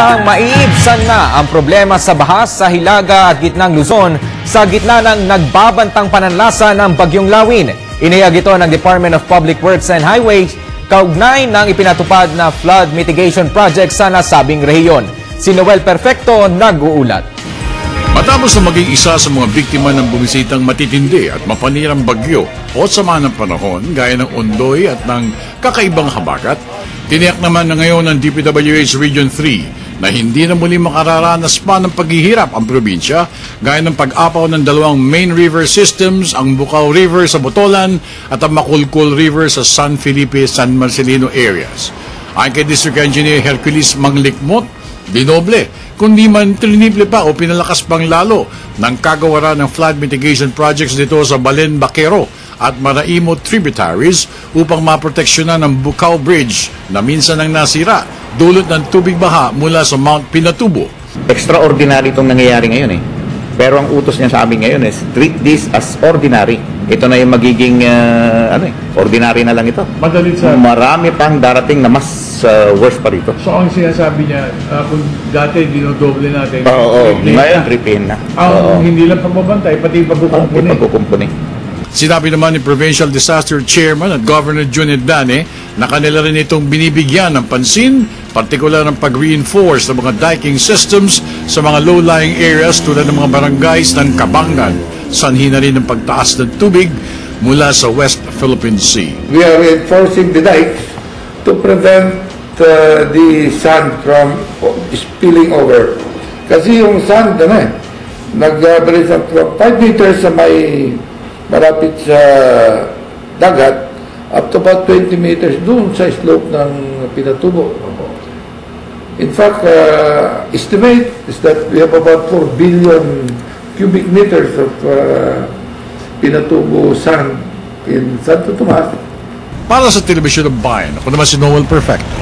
Inaasahang maiibsan na ang problema sa bahas sa Hilaga at gitnang Luzon sa gitna ng nagbabantang pananlasa ng Bagyong Lawin. Inihayag ito ng Department of Public Works and Highways kaugnay ng ipinatupad na flood mitigation project sa nasabing rehiyon. Si Noel Perfecto nag-uulat. Matapos na maging isa sa mga biktima ng bumisitang matitindi at mapanirang bagyo o sama ng panahon gaya ng Ondoy at ng kakaibang habagat, tiniyak naman na ngayon ng DPWH Region 3 na hindi na muli makararanas pa ng paghihirap ang probinsya gaya ng pag-apaw ng dalawang main river systems, ang Bukaw River sa Botolan at ang Makulkul River sa San Felipe, San Marcelino areas. Ayon kay District Engineer Hercules Manglikmot, dinoble, kundi man triniple pa o pinalakas pang lalo ng kagawaran ng flood mitigation projects dito sa Balen, Baquero at Maraimo tributaries upang maproteksyonan ng Bukaw Bridge na minsan nang nasira dulot ng tubig baha mula sa Mount Pinatubo. Extraordinary itong nangyayari ngayon eh. Pero ang utos niya sa amin ngayon is treat this as ordinary. Ito na yung magiging ordinary na lang ito. Madalit sa... Marami pang darating na mas worse pa rito. So ang sinasabi niya, kung dati dinodoble natin, ngayon tripihin na. Ang hindi lang pagbabantay, pati pagkukumpuni. Sinabi naman ni Provincial Disaster Chairman at Governor Junid Dane na kanila rin itong binibigyan ng pansin, partikular ng pag-reinforce ng mga diking systems sa mga low-lying areas tulad ng mga barangays ng Kabangan, sanhi na rin ng pagtaas ng tubig mula sa West Philippine Sea. We are reinforcing the dikes to prevent the sand from spilling over. Kasi yung sand, nag-average from 5 meters sa may malapit sa dagat up to about 20 meters doon sa slope ng Pinatubo. In fact, estimate is that we have about 4 billion cubic meters of Pinatubo sand in Santo Tomas. Para sa Telebisyon ng Bayan, ako naman si Noel Perfecto.